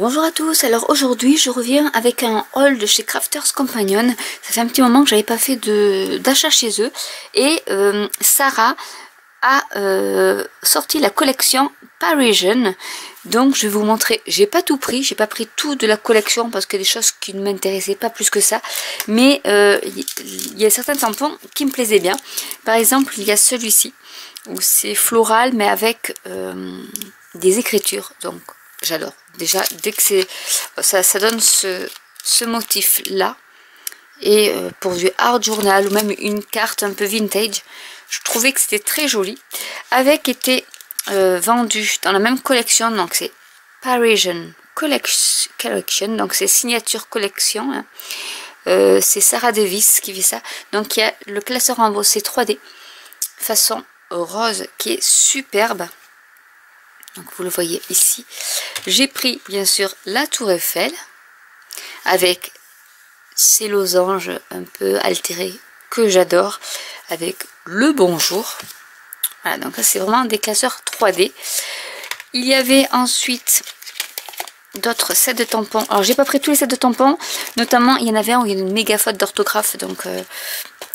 Bonjour à tous, alors aujourd'hui je reviens avec un haul de chez Crafters Companion. Ça fait un petit moment que j'avais pas fait d'achat chez eux et Sarah a sorti la collection Parisian. Donc je vais vous montrer, j'ai pas tout pris, j'ai pas pris tout de la collection parce qu'il y a des choses qui ne m'intéressaient pas plus que ça, mais il y a certains tampons qui me plaisaient bien. Par exemple il y a celui-ci où c'est floral mais avec des écritures, donc j'adore. Déjà, dès que c'est ça donne ce motif là, et pour du art journal ou même une carte un peu vintage, je trouvais que c'était très joli. Avec était vendu dans la même collection, donc c'est Parisian Collection, donc c'est signature collection, hein. C'est Sarah Davis qui fait ça. Donc il y a le classeur embossé 3D façon rose qui est superbe. Donc vous le voyez ici. J'ai pris bien sûr la tour Eiffel avec ces losanges un peu altérés que j'adore, avec le bonjour. Voilà, donc là c'est vraiment des classeurs 3D. Il y avait ensuite d'autres sets de tampons. Alors j'ai pas pris tous les sets de tampons, notamment il y en avait un où il y a une méga faute d'orthographe, donc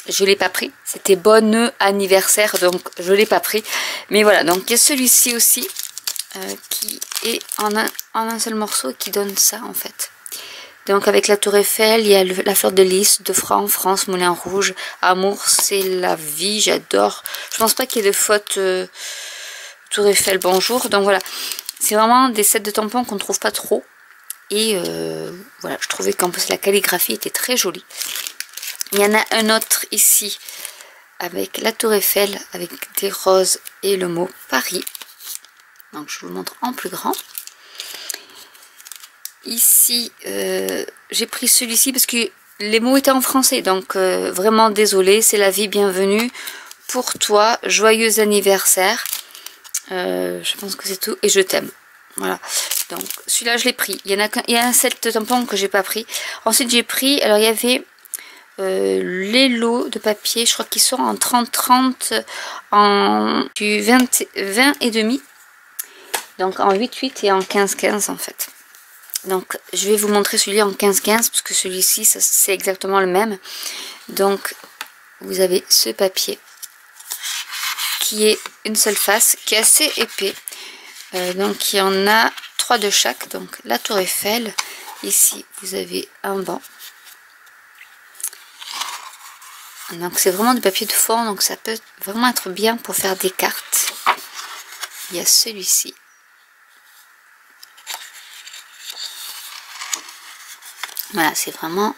je l'ai pas pris. C'était bon anniversaire, donc je l'ai pas pris. Mais voilà, donc il y a celui-ci aussi. Qui est en un seul morceau qui donne ça en fait. Donc avec la tour Eiffel, il y a la fleur de lys de France, Moulin Rouge, Amour c'est la vie, j'adore. Je pense pas qu'il y ait de faute tour Eiffel, bonjour. Donc voilà, c'est vraiment des sets de tampons qu'on ne trouve pas trop. Et voilà, je trouvais qu'en plus la calligraphie était très jolie. Il y en a un autre ici avec la tour Eiffel, avec des roses et le mot Paris. Donc je vous le montre en plus grand. Ici, j'ai pris celui-ci parce que les mots étaient en français. Donc vraiment désolé, c'est la vie, bienvenue. Pour toi, joyeux anniversaire. Je pense que c'est tout. Et je t'aime. Voilà. Donc celui-là, je l'ai pris. Il y a un set de tampons que j'ai pas pris. Ensuite, j'ai pris, alors il y avait les lots de papier. Je crois qu'ils sont en 30-30, en du 20 et demi. Donc en 8-8 et en 15-15 en fait. Donc je vais vous montrer celui en 15-15 parce que celui-ci c'est exactement le même. Donc vous avez ce papier qui est une seule face, qui est assez épais. Donc il y en a 3 de chaque. Donc la tour Eiffel. Ici vous avez un banc. Donc c'est vraiment du papier de fond. Donc ça peut vraiment être bien pour faire des cartes. Il y a celui-ci. Voilà, c'est vraiment...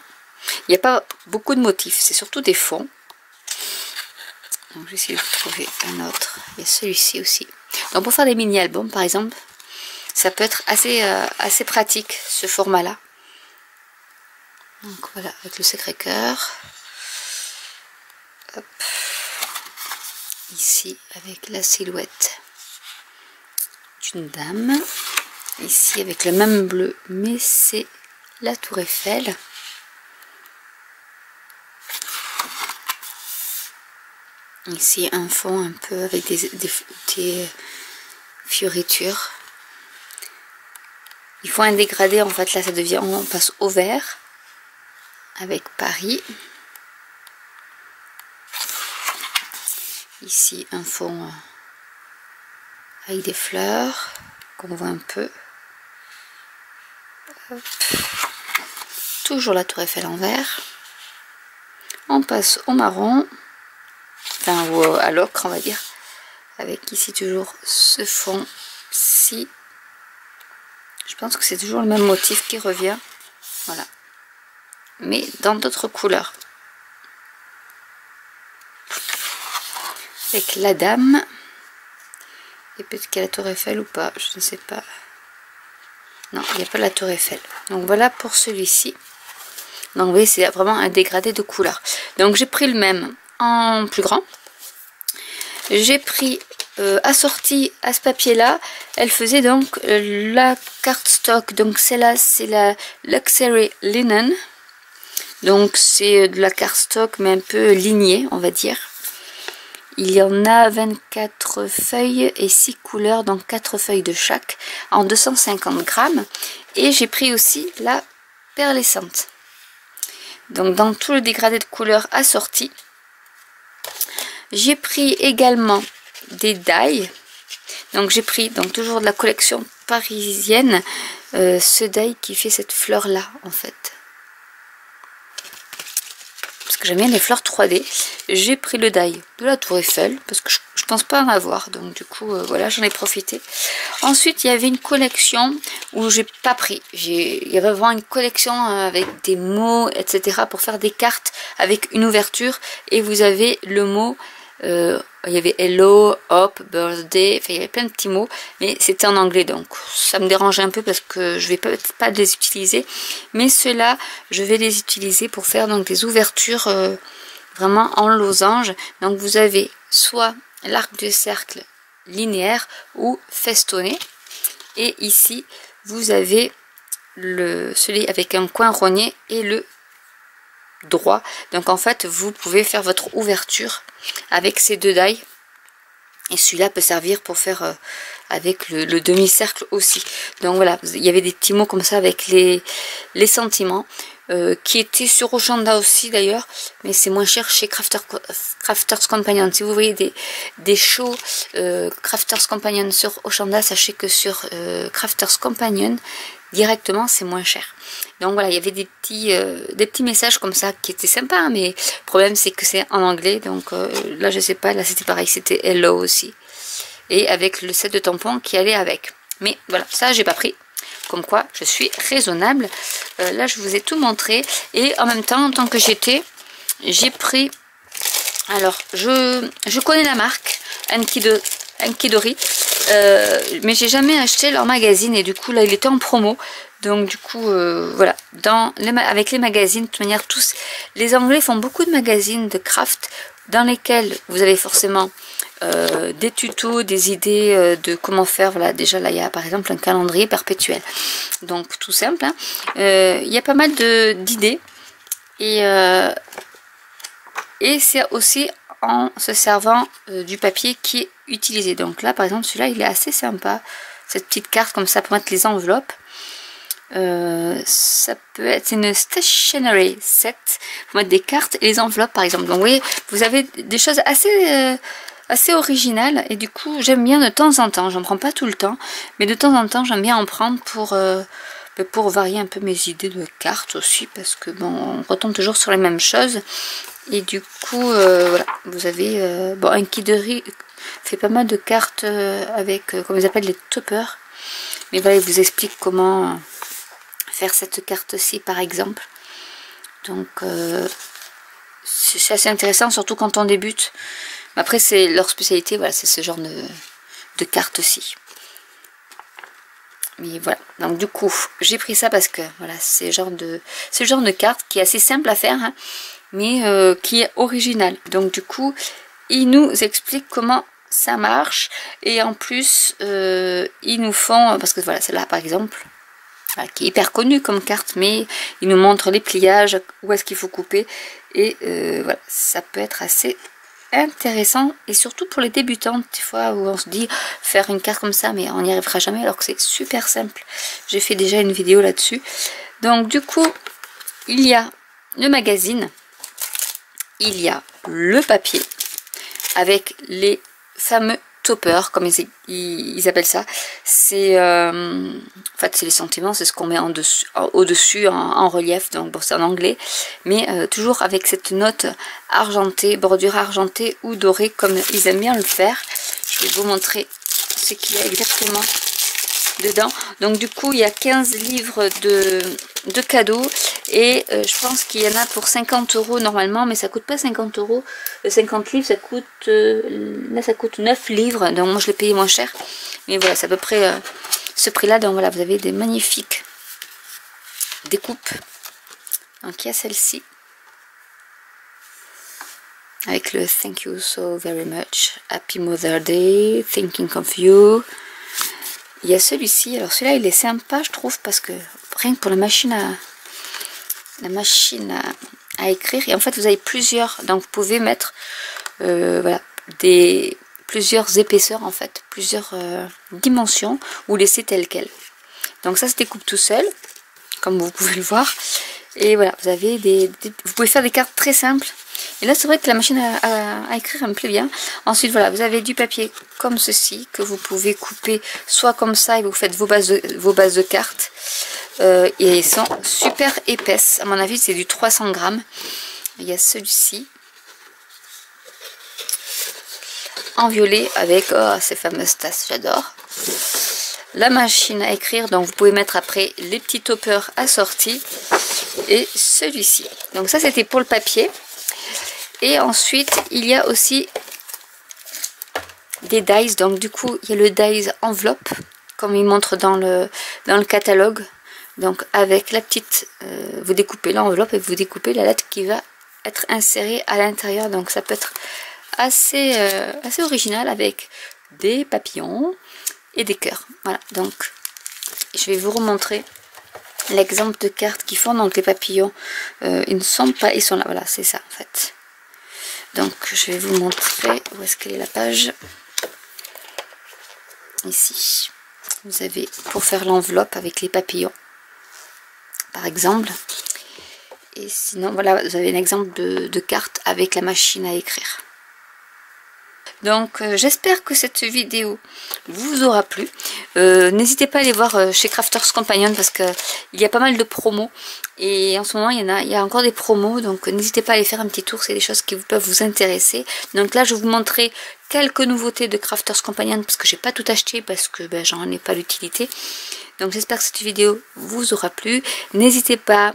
Il n'y a pas beaucoup de motifs, c'est surtout des fonds. Donc je vais essayer de trouver un autre. Il y a celui-ci aussi. Donc pour faire des mini-albums par exemple, ça peut être assez pratique ce format-là. Donc voilà, avec le Sacré-Cœur. Hop. Ici avec la silhouette d'une dame. Ici avec le même bleu, mais c'est la tour Eiffel. Ici un fond un peu avec des fioritures. Il faut un dégradé en fait, là ça devient, on passe au vert avec Paris. Ici un fond avec des fleurs qu'on voit un peu. Hop. Toujours la tour Eiffel en vert. On passe au marron, enfin à l'ocre on va dire, avec ici toujours ce fond-ci. Je pense que c'est toujours le même motif qui revient, voilà, mais dans d'autres couleurs. Avec la dame, et peut-être qu'il y a la tour Eiffel ou pas, je ne sais pas. Non, il n'y a pas la tour Eiffel. Donc voilà pour celui-ci. Donc vous voyez, c'est vraiment un dégradé de couleur. Donc j'ai pris le même en plus grand. J'ai pris assorti à ce papier-là. Elle faisait donc la cardstock. Donc celle-là, c'est la Luxury Linen. Donc c'est de la cardstock mais un peu lignée, on va dire. Il y en a 24 feuilles et 6 couleurs, donc 4 feuilles de chaque, en 250 grammes. Et j'ai pris aussi la perlescente. Donc dans tout le dégradé de couleurs assorti. J'ai pris également des die. Donc j'ai pris donc toujours de la collection parisienne ce die qui fait cette fleur là en fait. Parce que j'aime bien les fleurs 3D. J'ai pris le die de la Tour Eiffel parce que je pense pas en avoir. Donc du coup voilà, j'en ai profité. Ensuite il y avait une collection où j'ai pas pris. Il y avait vraiment une collection avec des mots etc. pour faire des cartes avec une ouverture. Et vous avez le mot... il y avait hello, hop, birthday, enfin il y avait plein de petits mots, mais c'était en anglais donc ça me dérangeait un peu parce que je vais pas les utiliser, mais ceux-là je vais les utiliser pour faire donc des ouvertures vraiment en losange. Donc vous avez soit l'arc de cercle linéaire ou festonné, et ici vous avez celui avec un coin rogné et le droit. Donc en fait vous pouvez faire votre ouverture avec ces deux die, et celui-là peut servir pour faire avec le demi-cercle aussi. Donc voilà, il y avait des petits mots comme ça avec les sentiments qui étaient sur Oshanda aussi d'ailleurs, mais c'est moins cher chez Crafters Companion. Si vous voyez des shows Crafters Companion sur Oshanda, sachez que sur Crafters Companion directement c'est moins cher. Donc voilà, il y avait des petits messages comme ça qui étaient sympas, hein, mais le problème c'est que c'est en anglais. Donc là je sais pas, là c'était pareil, c'était hello aussi, et avec le set de tampons qui allait avec. Mais voilà, ça j'ai pas pris, comme quoi je suis raisonnable. Là je vous ai tout montré, et en même temps en tant que j'ai pris, alors je connais la marque Ankidori, mais j'ai jamais acheté leur magazine, et du coup là il était en promo. Donc du coup voilà, avec les magazines, de toute manière tous les anglais font beaucoup de magazines de craft dans lesquels vous avez forcément des tutos, des idées de comment faire. Voilà, déjà là il y a par exemple un calendrier perpétuel, donc tout simple, hein. Il y a pas mal d'idées, et c'est aussi en se servant du papier qui est utilisé. Donc là par exemple celui-là il est assez sympa, cette petite carte comme ça pour mettre les enveloppes. Ça peut être une stationery set pour mettre des cartes et les enveloppes par exemple. Donc vous voyez, vous avez des choses assez originales, et du coup j'aime bien de temps en temps, j'en prends pas tout le temps, mais de temps en temps j'aime bien en prendre pour varier un peu mes idées de cartes aussi, parce que bon, on retombe toujours sur les mêmes choses. Et du coup voilà, vous avez bon, Ankidori fait pas mal de cartes avec comme ils appellent les toppers, mais voilà, il vous explique comment faire cette carte-ci par exemple. Donc c'est assez intéressant, surtout quand on débute. Après c'est leur spécialité, voilà, c'est ce genre de carte-ci. Mais voilà, donc du coup j'ai pris ça parce que voilà, c'est le genre de carte qui est assez simple à faire, hein, mais qui est original. Donc du coup ils nous expliquent comment ça marche, et en plus ils nous font, parce que voilà, celle-là par exemple, voilà, qui est hyper connue comme carte, mais ils nous montrent les pliages, où est-ce qu'il faut couper, et voilà, ça peut être assez intéressant, et surtout pour les débutantes, des fois où on se dit faire une carte comme ça mais on n'y arrivera jamais, alors que c'est super simple. J'ai fait déjà une vidéo là-dessus. Donc du coup il y a le magazine, il y a le papier avec les fameux toppers comme ils appellent ça. C'est en fait c'est les sentiments, c'est ce qu'on met au-dessus en relief. Donc bon, c'est en anglais, mais toujours avec cette note argentée, bordure argentée ou dorée comme ils aiment bien le faire. Je vais vous montrer ce qu'il y a exactement dedans. Donc du coup il y a 15 livres de cadeaux, et je pense qu'il y en a pour 50 € normalement, mais ça coûte pas 50 €. 50 livres ça coûte là ça coûte 9 livres, donc moi je l'ai payé moins cher, mais voilà, c'est à peu près ce prix là. Donc voilà, vous avez des magnifiques découpes. Donc il y a celle-ci avec le thank you so very much, happy Mother Day, thinking of you. Il y a celui-ci, alors celui-là il est sympa je trouve, parce que rien que pour la machine à écrire, et en fait vous avez plusieurs, donc vous pouvez mettre voilà, plusieurs épaisseurs en fait, plusieurs dimensions, ou laisser tel quel. Donc ça se découpe tout seul, comme vous pouvez le voir. Et voilà, vous avez vous pouvez faire des cartes très simples. Et là c'est vrai que la machine à écrire elle me plaît bien. Ensuite voilà, vous avez du papier comme ceci que vous pouvez couper soit comme ça et vous faites vos bases de cartes. Et elles sont super épaisses. À mon avis c'est du 300 grammes. Il y a celui-ci en violet avec ces fameuses tasses, j'adore. La machine à écrire, donc vous pouvez mettre après les petits toppers assortis et celui-ci. Donc ça c'était pour le papier. Et ensuite il y a aussi des dies. Donc du coup il y a le dies enveloppe comme il montre dans le catalogue. Donc avec la petite, vous découpez l'enveloppe et vous découpez la lettre qui va être insérée à l'intérieur. Donc ça peut être assez original avec des papillons et des cœurs. Voilà, donc je vais vous remontrer l'exemple de cartes qui font. Donc les papillons, ils ne sont pas, ils sont là, voilà, c'est ça en fait. Donc je vais vous montrer où est-ce qu'elle est la page. Ici, vous avez pour faire l'enveloppe avec les papillons, par exemple. Et sinon, voilà, vous avez un exemple de carte avec la machine à écrire. Donc j'espère que cette vidéo vous aura plu. N'hésitez pas à aller voir chez Crafters Companion parce qu'il y a pas mal de promos. Et en ce moment il y a encore des promos. Donc n'hésitez pas à aller faire un petit tour, c'est des choses qui peuvent vous intéresser. Donc là je vais vous montrer quelques nouveautés de Crafters Companion parce que j'ai pas tout acheté parce que j'en ai pas l'utilité. Donc j'espère que cette vidéo vous aura plu. N'hésitez pas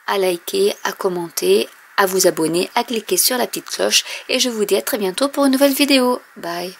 à liker, à commenter, à vous abonner, à cliquer sur la petite cloche et je vous dis à très bientôt pour une nouvelle vidéo. Bye!